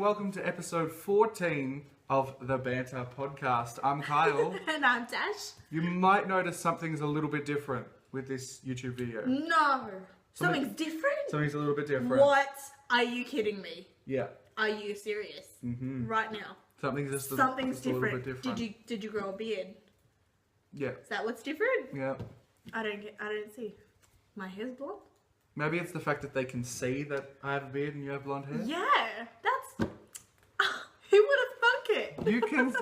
welcome to episode 14 of the Banter podcast. I'm Kyle. And I'm Tash. You might notice something's a little bit different with this YouTube video. No. Something's different? Something's a little bit different. What? Are you kidding me? Yeah. Are you serious? Mm-hmm. Right now. Something's just a different. little bit different. Did you grow a beard? Yeah. Is that what's different? Yeah. I don't see. My hair's blonde? Maybe it's the fact that they can see that I have a beard and you have blonde hair. Yeah. That's... who would have thunk it? You can...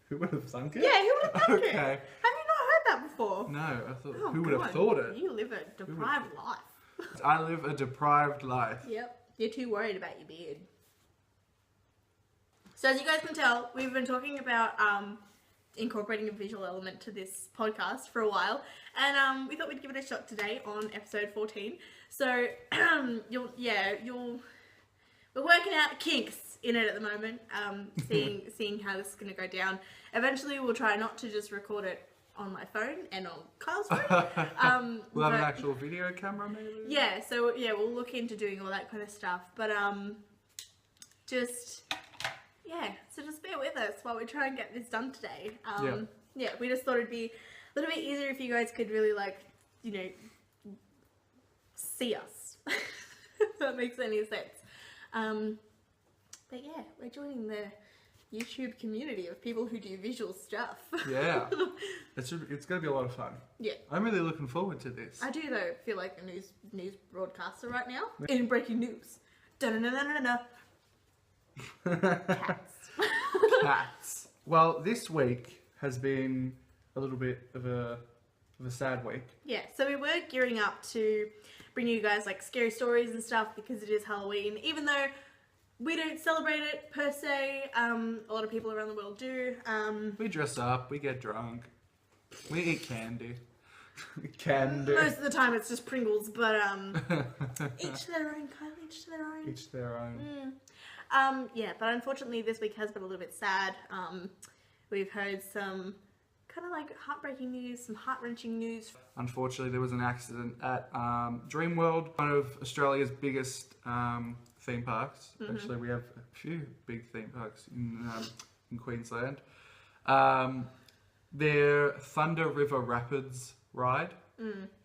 Who would have thunk it? Yeah, who would have thunk it? Okay. Have you not heard that before? No, I thought... Oh, who would have God. thought it? You live a deprived life. I live a deprived life. Yep. You're too worried about your beard. So as you guys can tell, we've been talking about incorporating a visual element to this podcast for a while, and we thought we'd give it a shot today on episode 14. So we're working out the kinks in it at the moment, seeing how this is going to go down. Eventually we'll try not to just record it on my phone and on Kyle's phone. We'll have an actual video camera maybe? Yeah, so yeah, we'll look into doing all that kind of stuff, but just bear with us while we try and get this done today. Yeah, we just thought it'd be a little bit easier if you guys could really, like, you know, see us. If that makes any sense. But yeah, we're joining the YouTube community of people who do visual stuff. Yeah. It's going to be a lot of fun. Yeah. I'm really looking forward to this. I do, though, feel like a news broadcaster right now. In breaking news. Da-da-da-da-da-da. Cats. Cats. Well, this week has been a little bit of a sad week. Yeah, so we were gearing up to bring you guys like scary stories and stuff because it is Halloween. Even though we don't celebrate it per se, a lot of people around the world do. We dress up, we get drunk, we eat candy. Candy. Most of the time it's just Pringles, but each to their own, Kyle, each to their own. Each to their own. Yeah, but unfortunately this week has been a little bit sad. We've heard some kind of like heartbreaking news, some heart-wrenching news. Unfortunately, there was an accident at Dreamworld, one of Australia's biggest theme parks. Mm-hmm. Actually, we have a few big theme parks in Queensland. Their Thunder River Rapids ride.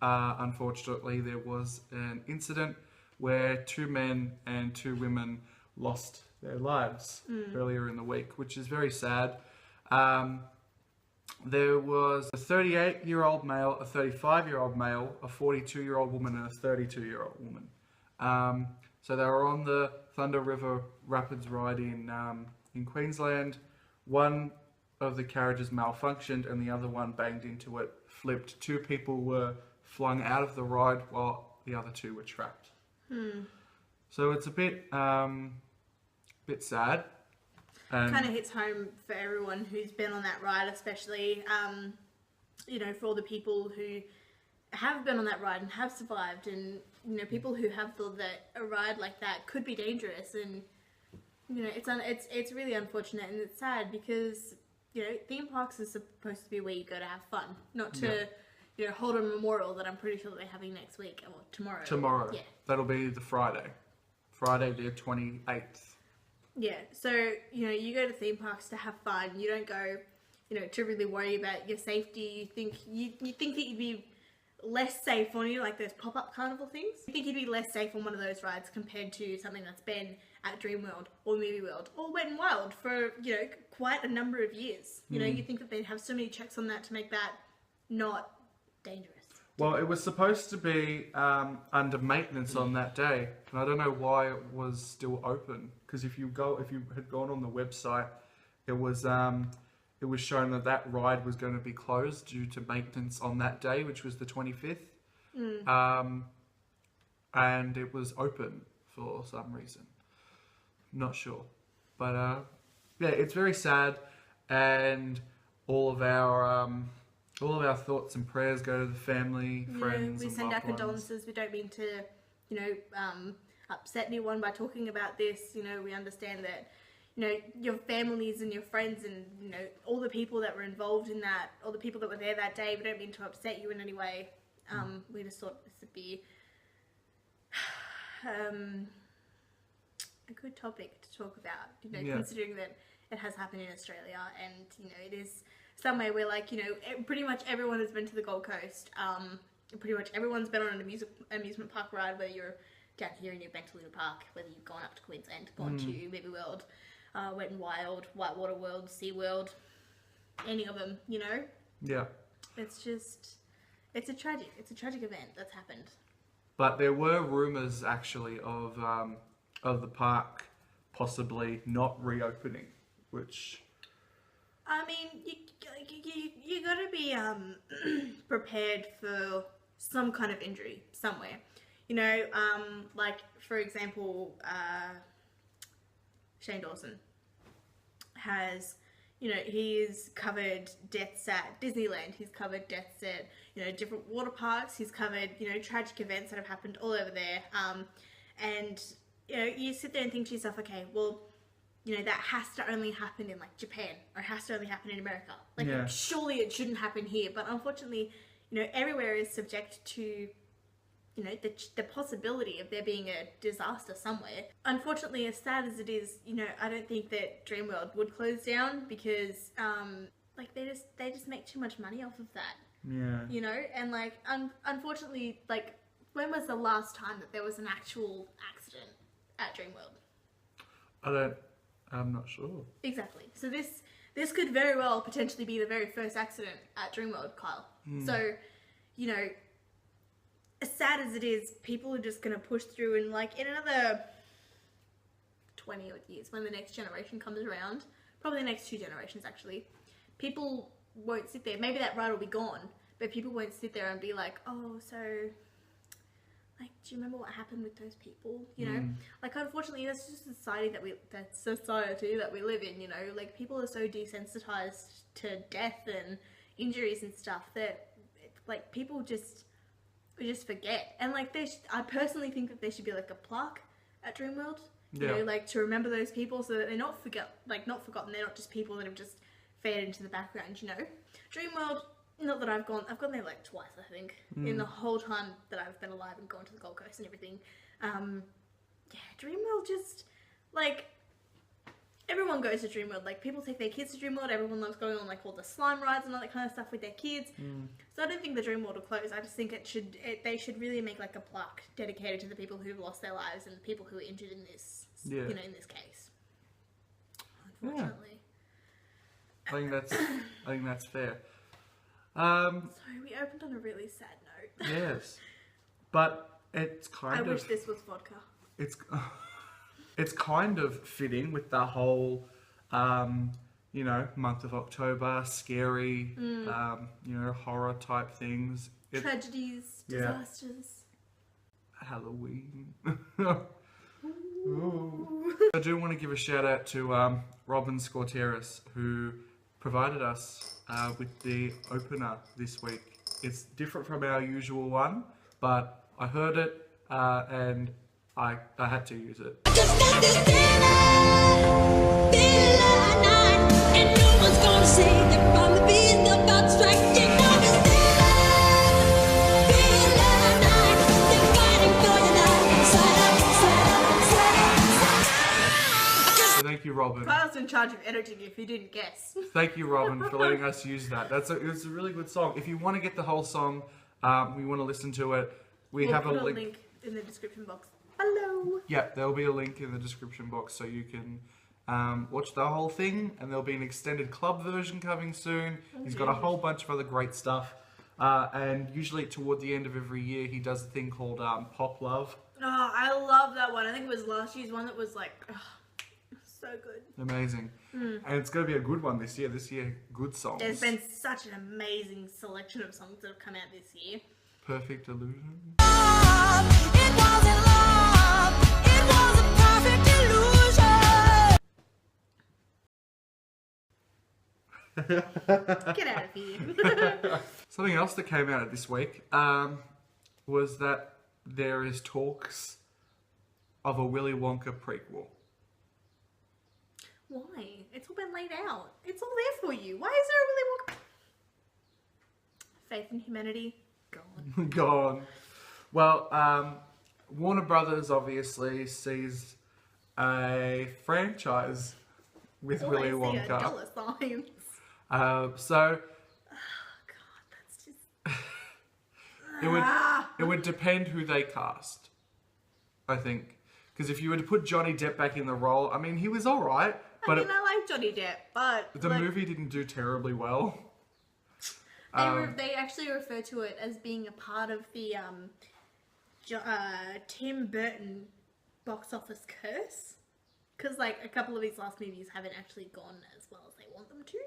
Unfortunately, there was an incident where 2 men and 2 women lost their lives earlier in the week, which is very sad. There was a 38-year-old male, a 35-year-old male, a 42-year-old woman, and a 32-year-old woman. So they were on the Thunder River Rapids ride in Queensland. One of the carriages malfunctioned and the other one banged into it, flipped. 2 people were flung out of the ride while the other 2 were trapped. So it's a bit sad. Kind of hits home for everyone who's been on that ride, especially, you know, for all the people who have been on that ride and have survived, and, you know, people who have thought that a ride like that could be dangerous, and, you know, it's really unfortunate, and it's sad because, you know, theme parks are supposed to be where you go to have fun, not to, you know, hold a memorial that I'm pretty sure that they're having next week, or tomorrow. Tomorrow. Yeah. That'll be the Friday the 28th. Yeah, so, you know, you go to theme parks to have fun. You don't go, you know, to really worry about your safety. You think that you'd be less safe on, you know, like those pop-up carnival things. You think you'd be less safe on one of those rides compared to something that's been at Dreamworld or Movie World or Wet n Wild for, you know, quite a number of years. You know, you think that they'd have so many checks on that to make that not dangerous. Well, it was supposed to be under maintenance on that day, and I don't know why it was still open. Because if you had gone on the website, it was shown that ride was going to be closed due to maintenance on that day, which was the 25th, and it was open for some reason. Not sure, but yeah, it's very sad, and all of our thoughts and prayers go to the family, friends, we and send our loved ones. condolences. We don't mean to, you know, upset anyone by talking about this. You know, we understand that, you know, your families and your friends and, you know, all the people that were involved in that, all the people that were there that day, we don't mean to upset you in any way. We just thought this would be a good topic to talk about, you know, considering that it has happened in Australia, and, you know, it is somewhere where, like, you know, pretty much everyone has been to the Gold Coast. Pretty much everyone's been on an amusement park ride, whether you're down here in your Banter Park, whether you've gone up to Queensland, gone to Movie World, Wet n Wild, Whitewater World, Sea World, any of them, you know? Yeah. It's just, it's a tragic event that's happened. But there were rumours actually of the park possibly not reopening, which... I mean, you gotta be prepared for some kind of injury somewhere. You know, like, for example, Shane Dawson has, you know, he's covered deaths at Disneyland, he's covered deaths at, you know, different water parks, he's covered, you know, tragic events that have happened all over there. And, you know, you sit there and think to yourself, okay, well, you know, that has to only happen in, like, Japan, or it has to only happen in America. Like, surely it shouldn't happen here. But unfortunately, you know, everywhere is subject to, you know, the possibility of there being a disaster somewhere. Unfortunately, as sad as it is, you know, I don't think that Dreamworld would close down because, like, they just make too much money off of that. Yeah. You know, and, like, unfortunately, like, when was the last time that there was an actual accident at Dreamworld? I'm not sure. Exactly. So this could very well potentially be the very first accident at Dreamworld, Kyle. So, you know, as sad as it is, people are just going to push through, and, like, in another 20 odd years, when the next generation comes around, probably the next 2 generations actually, people won't sit there. Maybe that ride will be gone, but people won't sit there and be like, oh, so, like, do you remember what happened with those people? You know, like, unfortunately, that's just society that we live in. You know, like, people are so desensitized to death and injuries and stuff that, like, people just forget. And, like, I personally think that there should be, like, a plaque at Dreamworld. You know, like, to remember those people so that they're not forgotten. They're not just people that have just faded into the background. You know, Dreamworld. Not that I've gone there like twice, I think, in the whole time that I've been alive and gone to the Gold Coast and everything. Dreamworld just, like, everyone goes to Dreamworld. Like, people take their kids to Dreamworld. Everyone loves going on, like, all the slime rides and all that kind of stuff with their kids. So I don't think the Dreamworld will close. I just think they should really make, like, a plaque dedicated to the people who've lost their lives and the people who are injured in this, you know, in this case. Unfortunately. I think that's fair. Sorry, we opened on a really sad note. Yes, but it's kind of... I wish this was vodka. It's kind of fitting with the whole, you know, month of October, scary, you know, horror type things. Tragedies, disasters. Halloween. I do want to give a shout out to Robin Skouteris, who provided us with the opener this week. It's different from our usual one, but I heard it and I had to use it. Thank you, Robin. Kyle's in charge of editing if you didn't guess. Thank you, Robin, for letting us use that. It's a really good song. If you want to get the whole song, we want to listen to it, we'll have a link in the description box. Hello. Yeah, there'll be a link in the description box so you can watch the whole thing, and there'll be an extended club version coming soon. He's got a whole bunch of other great stuff. And usually toward the end of every year, he does a thing called Pop Love. Oh, I love that one. I think it was last year's one that was like... so good. Amazing. And it's going to be a good one this year. This year, good songs. There's been such an amazing selection of songs that have come out this year. Perfect Illusion. It wasn't love. It was a perfect illusion. Get out of here. Something else that came out this week was that there is talks of a Willy Wonka prequel. Why? It's all been laid out. It's all there for you. Why is there a Willy Wonka? Faith in humanity, gone. Gone. Well, Warner Brothers obviously sees a franchise with All Willy I see are Wonka. dollar signs. So God, that's just. it would depend who they cast, I think. Because if you were to put Johnny Depp back in the role, I mean, he was all right, but I like Johnny Depp, but the movie didn't do terribly well. they actually refer to it as being a part of the Tim Burton box office curse, because like a couple of his last movies haven't actually gone as well as they want them to.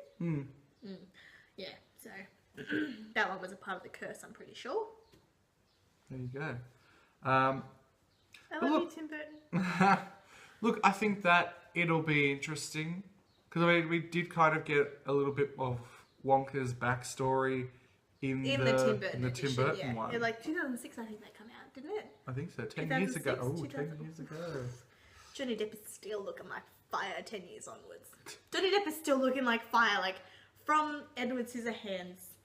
Yeah, so that one was a part of the curse, I'm pretty sure. There you go. I love you, Tim Burton. Look, I think that it'll be interesting because I mean we did kind of get a little bit of Wonka's backstory in the Tim Burton Tim edition, Burton yeah. one. In like 2006, I think that came out, didn't it? I think so. 10 years ago. 2006, Oh, 10 2000. years ago. Johnny Depp is still looking like fire 10 years onwards. Johnny Depp is still looking like fire, like from Edward Scissorhands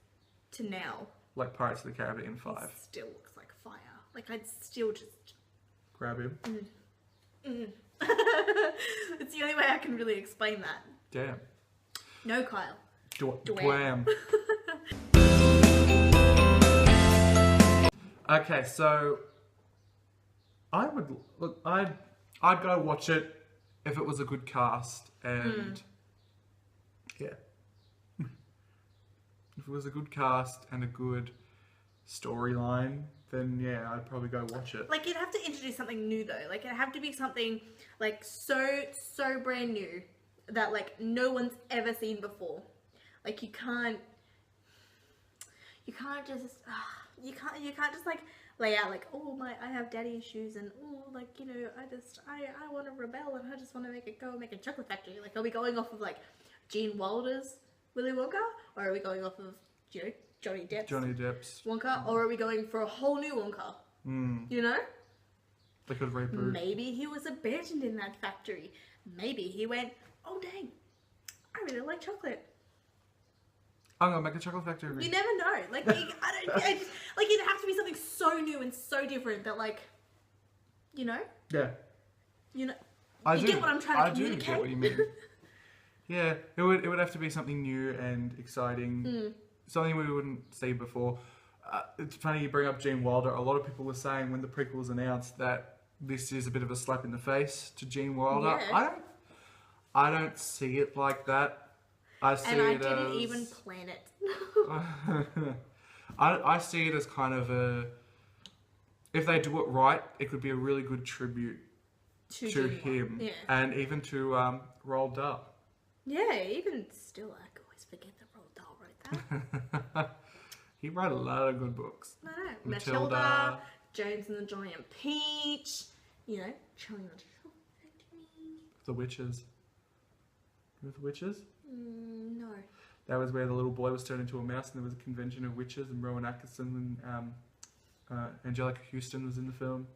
to now. Like Pirates of the Caribbean 5. He still looks like fire. Like I'd still just. Grab him. It's the only way I can really explain that. Damn. No, Kyle. Dwam. Okay, so I would look. I'd go watch it if it was a good cast and yeah, if it was a good cast and a good storyline, then yeah, I'd probably go watch it. Like, you'd have to introduce something new, though. Like, it'd have to be something, like, so brand new that, like, no one's ever seen before. Like, you can't just, like, lay out, like, oh, I have daddy issues, and, oh, like, you know, I want to rebel, and I just want to go and make a chocolate factory. Like, are we going off of, like, Gene Wilder's Willy Wonka? Or are we going off of, you know, Johnny Depp's Wonka, or are we going for a whole new Wonka? You know? They could reboot. Maybe he was abandoned in that factory. Maybe he went, oh dang, I really like chocolate. I'm gonna make a chocolate factory. You never know. Like, like it'd have to be something so new and so different that, like, you know? Yeah. You know? I You do. get what I'm trying to I do get what you mean. Yeah, it would have to be something new and exciting. Something we wouldn't see before. It's funny you bring up Gene Wilder. A lot of people were saying when the prequel was announced that this is a bit of a slap in the face to Gene Wilder. Yeah. I don't see it like that. I see And I it didn't as, even plan it. I see it as kind of a. If they do it right, it could be a really good tribute to Gene him, Wilder. Yeah. and even to Roald Dahl. Yeah, even still, I always forget that Roald Dahl wrote that. He wrote a lot of good books. I know. Matilda. Matilda, Jones and the Giant Peach, you know, Charlie and the Chocolate Factory. The Witches. Remember The Witches? No. That was where the little boy was turned into a mouse and there was a convention of witches and Rowan Atkinson and Angelica Houston was in the film.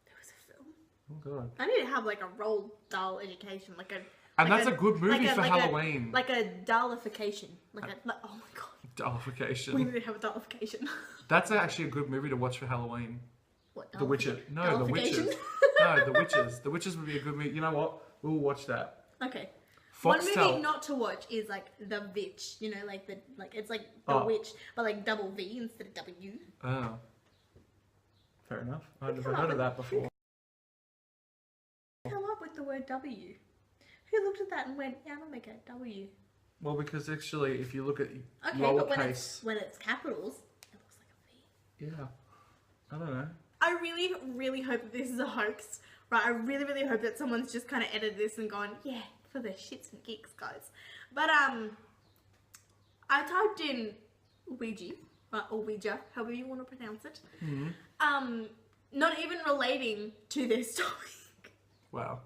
There was a film. Oh god. I need to have like a Roald Dahl education, like a. And like that's a good movie for Halloween. Like a Dahlification. Oh my god. We Dahlification. need to have a Dahlification. That's actually a good movie to watch for Halloween. What? The Witches. No, The Witches. No, The Witches. The Witches would be a good movie. You know what? We'll watch that. Okay. Foxtel. One movie not to watch is like The Witch. You know, it's like The Witch, but like double V instead of W. Oh. Fair enough. I've never Come heard on. of that before. Come up with the word W. Who looked at that and went, yeah, I'm gonna make a W. Well, because actually, if you look at Okay, but lowercase, when it's capitals, it looks like a V. yeah, I don't know. I really, really hope that this is a hoax, right? I really, really hope that someone's just kind of edited this and gone, yeah, for the shits and gigs, guys. But I typed in Ouija, or Ouija, however you want to pronounce it. Not even relating to this topic. Wow.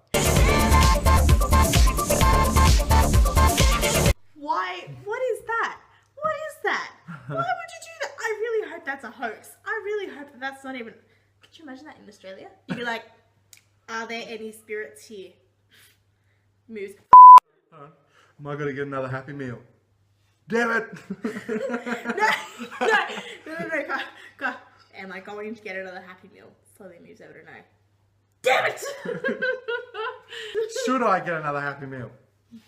Why? What is that? What is that? Why would you do that? I really hope that's a hoax. I really hope that that's not even. Could you imagine that in Australia? You'd be like, are there any spirits here? Moves. Am I gonna get another Happy Meal? Damn it! No. Go. Am I going to get another Happy Meal? Slowly moves over to no. Damn it! Should I get another Happy Meal?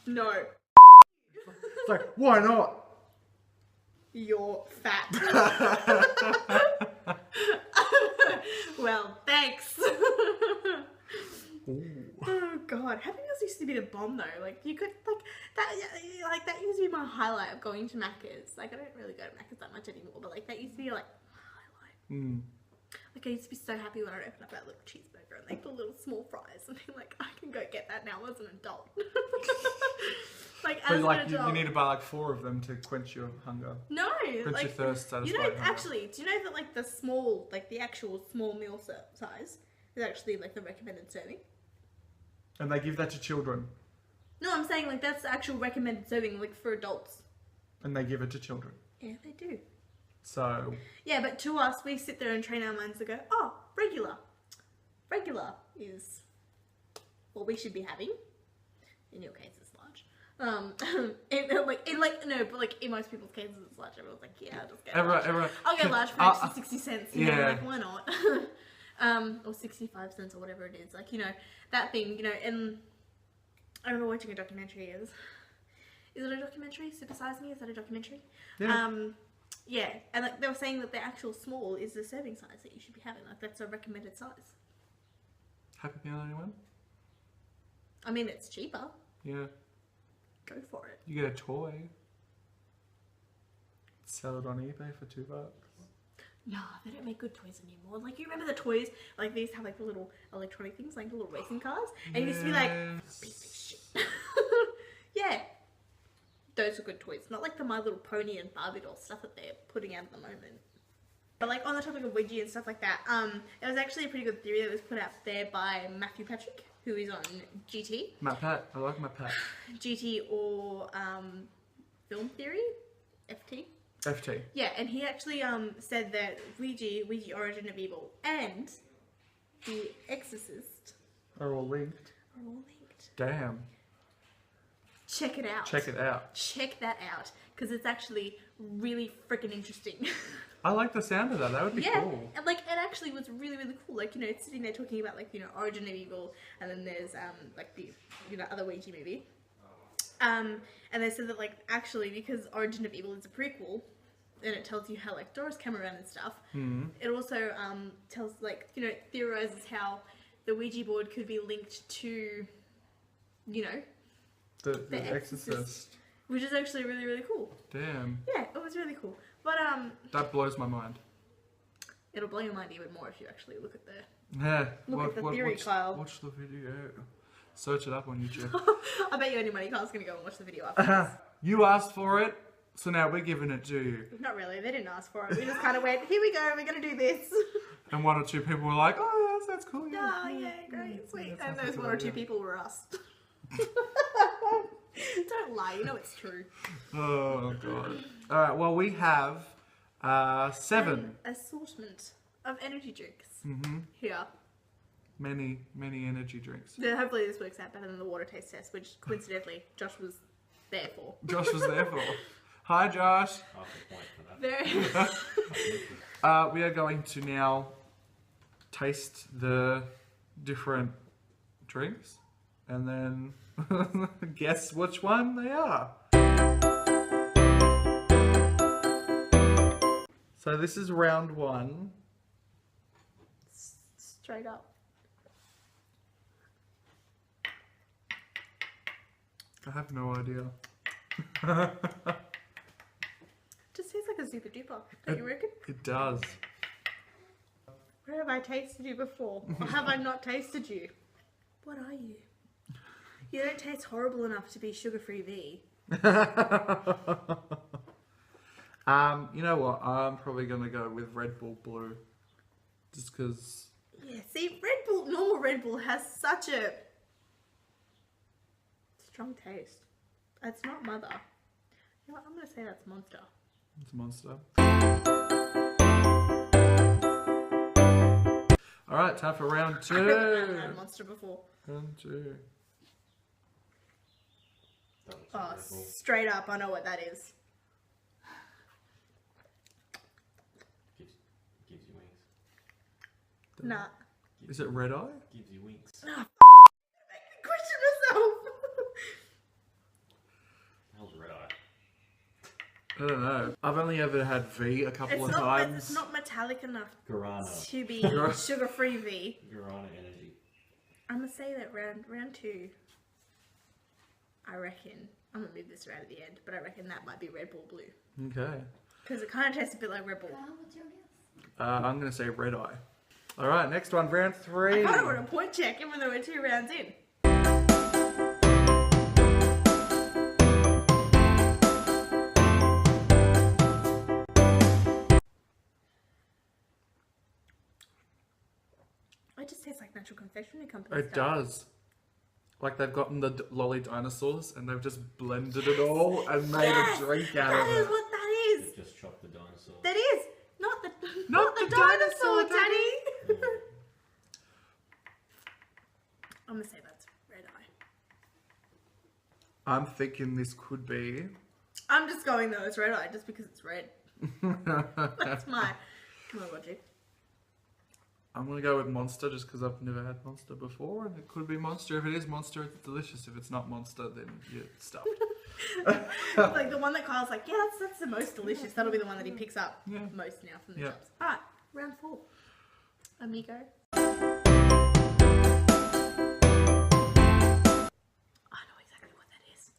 No. It's like, why not? You're fat. Well, thanks. Oh god, Happy Meals used to be the bomb though. Like you could that used to be my highlight of going to Macca's. Like I don't really go to Macca's that much anymore, but like that used to be like my highlight. Like I used to be so happy when I'd open up that little cheeseburger and like the little small fries and be like, I can go get that now as an adult. Like But as like an you adult. need to buy like 4 of them to quench your hunger. No, Quench like your thirst, satisfy you know, hunger. actually, do you know that like the small, like the actual small meal size is actually like the recommended serving? And they give that to children. No, I'm saying like that's the actual recommended serving, like for adults. And they give it to children. Yeah, they do. So Yeah, but to us, we sit there and train our minds to go, oh, regular. Regular is what we should be having. In your case, it's large. In most people's cases, it's large. Everyone's like, yeah, I'll just get large. I'll get large for extra 60 cents. You know, yeah. like, why not? Or 65 cents or whatever it is. Like, you know, that thing, you know, and I remember watching a documentary. Is it a documentary? Super Size Me? Is that a documentary? Yeah. Yeah, and like they were saying that the actual small is the serving size that you should be having. Like that's a recommended size. Happy Meal, anyone? I mean, it's cheaper. Yeah. Go for it. You get a toy. Sell it on eBay for $2. No, they don't make good toys anymore. Like you remember the toys? Like they used to have like the little electronic things, like the little racing cars, and it used to be like piece of shit. Yeah. Those are good toys, not like the My Little Pony and Barbie doll stuff that they're putting out at the moment. But like on the topic of Ouija and stuff like that, it was actually a pretty good theory that was put out there by Matthew Patrick, who is on GT. Matt Pat. I like Matt Pat. GT or Film Theory, FT. FT. Yeah, and he actually said that Ouija Origin of Evil, and The Exorcist Are all linked. are all linked. Damn. Check it out. Check it out. Check that out, because it's actually really freaking interesting. I like the sound of that. That would be Yeah, cool. and like it actually was really really cool. Like, you know, it's sitting there talking about like, you know, Origin of Evil, and then there's like the, you know, other Ouija movie. And they said that like actually because Origin of Evil is a prequel, and it tells you how like doors came around and stuff. It also tells, like, you know, theorizes how the Ouija board could be linked to, you know, The Exorcist. which is actually really really cool. Damn. Yeah, it was really cool. But That blows my mind. it'll blow your mind even more if you actually look at the. Yeah. Look at the theory, Kyle. Watch the video. Search it up on YouTube. I bet you any money Kyle's gonna go and watch the video after. You asked for it, so now we're giving it to you. Not really, they didn't ask for it. We just kind of went, here we go, we're gonna do this. And 1 or 2 people were like, oh, that's cool. Yeah. Oh, yeah, great, sweet. that And sounds like those a 1 or good 2 idea. people were us. Don't lie, you know it's true. Oh, God. All right, well, we have 7. Assortment of energy drinks here. Many energy drinks. Yeah, hopefully this works out better than the water taste test, which coincidentally Josh was there for. Josh was there for. Hi, Josh. Half a point for that. Very. We are going to now taste the different drinks and then guess which one they are. So this is round 1. Straight up. I have no idea. Just tastes like a super duper, don't you reckon? It does. Where have I tasted you before? Or have I not tasted you? What are you? You don't taste horrible enough to be sugar-free V. You know what? I'm probably gonna go with Red Bull Blue, just because. Yeah, see, Red Bull, normal Red Bull has such a strong taste. It's not Mother. You know what? I'm gonna say that's Monster. It's a monster. All right, time for round 2. I've never had a Monster before. Round 2. That looks Oh, wonderful. straight up, I know what that is. Gives you wings. Nah. Is it Red Eye? Gives you winks. Question I don't know. I've only ever had V a couple of It's times. not metallic enough Guarana. to be sugar-free V. Guarana energy. I'm gonna say that round 2. I reckon I'm gonna move this around at the end, but I reckon that might be Red Bull Blue Okay. because it kind of tastes a bit like Red Bull. What's your guess? I'm going to say Red Eye. All right, next one, round 3. I kind of want a point check, even though we're 2 rounds in. It just tastes like natural confectionery company It stuff. does. Like they've gotten the lolly dinosaurs and they've just blended it all and made Yes, a drink out that of is it. what that is. They just chopped the dinosaur. That is not the Not the the dinosaur, dinosaur, Daddy. I'm gonna say that's Red Eye. I'm thinking this could be. I'm just going though, it's Red Eye just because it's red. That's my logic. I'm going to go with Monster just because I've never had Monster before and it could be Monster. If it is Monster, it's delicious. If it's not Monster, then you're stuffed. Like the one that Kyle's like, yeah, that's the most delicious. That'll be the one that he picks up Yeah. most now from the Yeah. shops. Alright, round 4. Amigo. I know exactly what that is.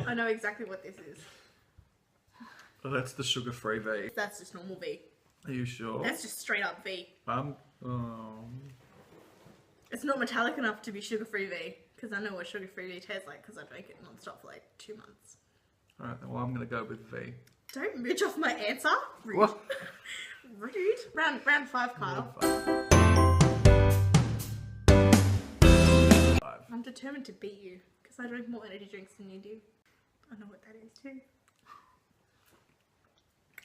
I know exactly what this is. Oh, that's the sugar-free V. That's just normal V. Are you sure? That's just straight up V. Oh. It's not metallic enough to be sugar-free V. Because I know what sugar-free V tastes like because I drank it non-stop for like 2 months. Alright, well, I'm going to go with V. Don't mooch off my answer. Rude. What? Rude. Round 5, Kyle. Five. I'm determined to beat you because I drink more energy drinks than you do. I know what that is too.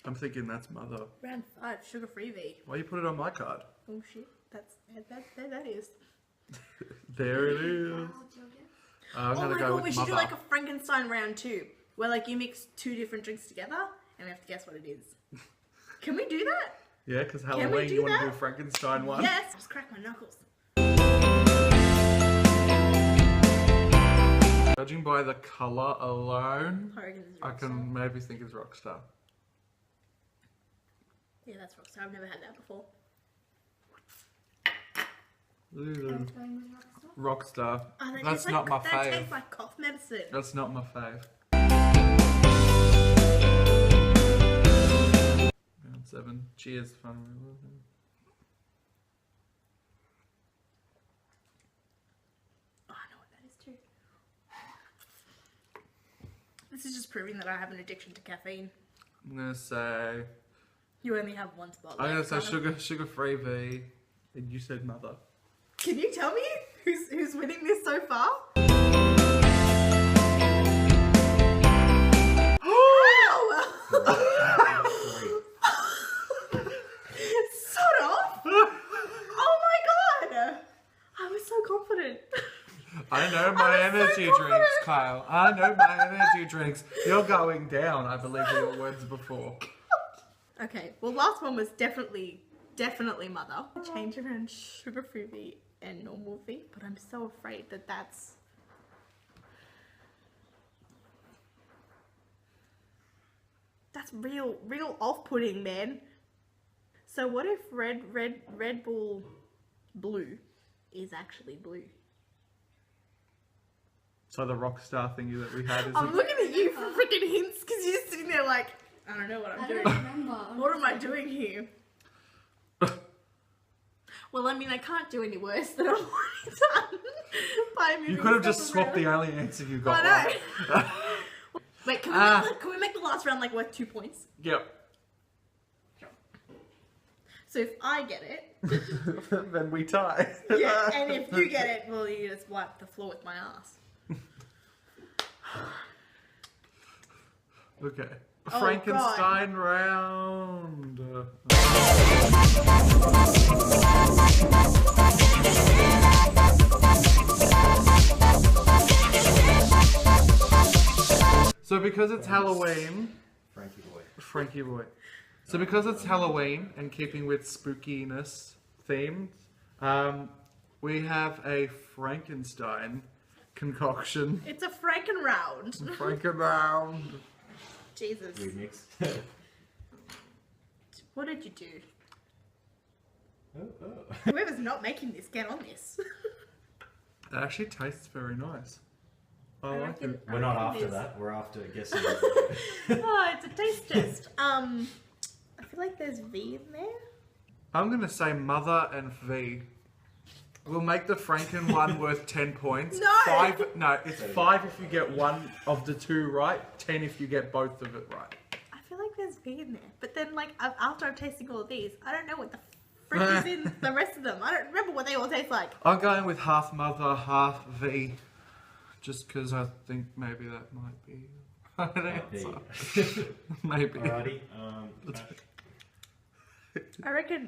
I'm thinking that's Mother. Round 5, sugar-free V. Why you put it on my card? Oh shit, that is. There it is. What's your guess? I'm Oh going my to go god, with we should Mother. do like a Frankenstein round 2, where like you mix 2 different drinks together and we have to guess what it is. Can we do that? Yeah, because we Halloween, do you want to that? do Frankenstein one? Yes. Just crack my knuckles. Judging by the colour alone, I reckon this is I Rockstar. can maybe think it's Rockstar. Yeah, that's Rockstar. I've never had that before. Ooh, I'm going with Rockstar. Rockstar. Oh, that That's tastes not my like, that fave. tastes like cough medicine. That's not my fave. Round 7. Cheers. Fun. Oh, I know what that is too. This is just proving that I have an addiction to caffeine. I'm gonna say. You only have one spot I'm gonna left. say sugar-free V. And you said Mother. Can you tell me who's winning this so far? Ow! Sod off! Oh my god! I was so confident. I know my I'm so energy confident. drinks, Kyle. I know my energy drinks. You're going down, I believe were your words before. Okay, well last one was definitely Mother. Change around sugar-free V and normal V, but I'm so afraid that that's... That's real off-putting, man. So what if Red Bull Blue is actually blue? So the Rockstar thingy that we had is I'm looking at you for freaking hints because you're sitting there like, I don't know what I'm I doing. don't remember. What am I doing here? Well, I mean, I can't do any worse than I've already done by moving You could have stuff just swapped the around. only answer you got. I know. right. Wait, can we make the last round like worth 2 points? Yep. So if I get it, Then we tie. yeah, and if you get it, well, you just wipe the floor with my ass. Okay. Oh, Frankenstein round. So because it's Halloween, Frankie boy. So because it's Halloween and keeping with spookiness themed, we have a Frankenstein concoction. It's a Franken round. Franken round. Jesus. remix. What did you do? Oh. Whoever's not making this, get on this. It actually tastes very nice. I like it. We're not reckon after this- that. We're after guessing. Oh, it's a taste test. I feel like there's V in there. I'm gonna say mother and V. We'll make the Franken one worth 10 points. No! 5. No, it's 5 if you get one of the two right. 10 if you get both of it right. I feel like there's V in there. But then, like, after I'm tasting all of these, I don't know what the frick is in the rest of them. I don't remember what they all taste like. I'm going with half mother, half V. Just because I think maybe that might be an answer. Maybe. Alrighty.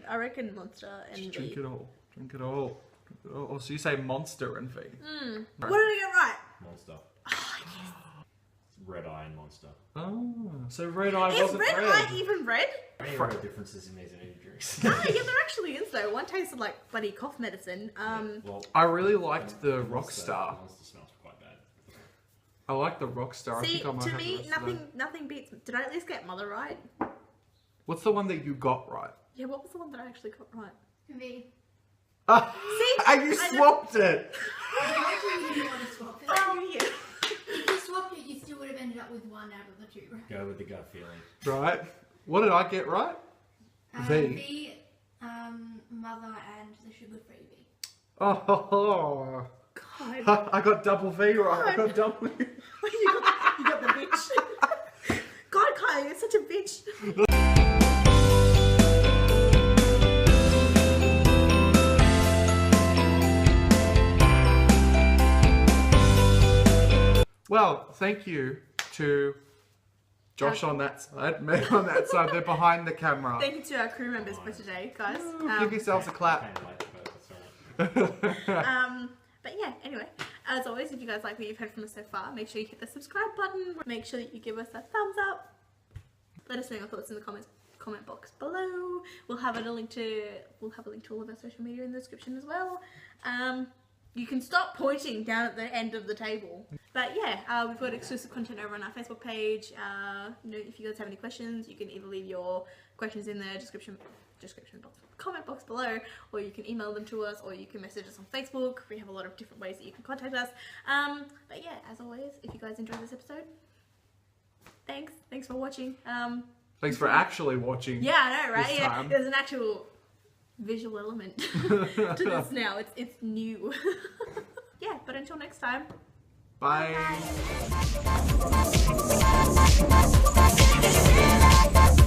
I reckon Monster and Just V. drink it all. Drink it all. Oh, so you say monster and V. What did I get right? Monster. Red Eye and Monster. Oh, so red eye Is wasn't red eye even red? Any real differences in these energy drinks? Ah, yeah, there actually is though. One tasted like bloody cough medicine. Well, I really liked the Monster Rockstar. smells quite bad. I like the Rockstar. I See, think I might to have the me, rest of them. nothing beats. Did I at least get Mother right? What's the one that you got right? Yeah, what was the one that I actually got right? Me. See, And you I know- swapped it. I actually didn't want to swap it. Oh yeah. If you swapped it, you still would have ended up with one out of the two, right? Go with the gut feeling. Right. What did I get right? V. V, Mother, and the sugar-free V. Oh, God. I got double V right. I got double. you got the bitch. God, Kyle, you're such a bitch. Well, thank you to Josh on that side, me on that side. They're behind the camera. Thank you to our crew members for today, guys. Give yourselves a clap. Kind of like, but that's alright. But yeah, anyway, as always, if you guys like what you've heard from us so far, make sure you hit the subscribe button. Make sure that you give us a thumbs up. Let us know your thoughts in the comment box below. We'll have a link to all of our social media in the description as well. You can stop pointing down at the end of the table. But yeah, we've got exclusive content over on our Facebook page. If you guys have any questions, you can either leave your questions in the description box, comment box below, or you can email them to us, or you can message us on Facebook. We have a lot of different ways that you can contact us. But yeah, as always, if you guys enjoyed this episode, thanks for watching. Thanks for actually watching. Yeah, I know, right? This Yeah, time. there's an actual visual element to this now. It's new. Yeah, but until next time. Bye. Bye.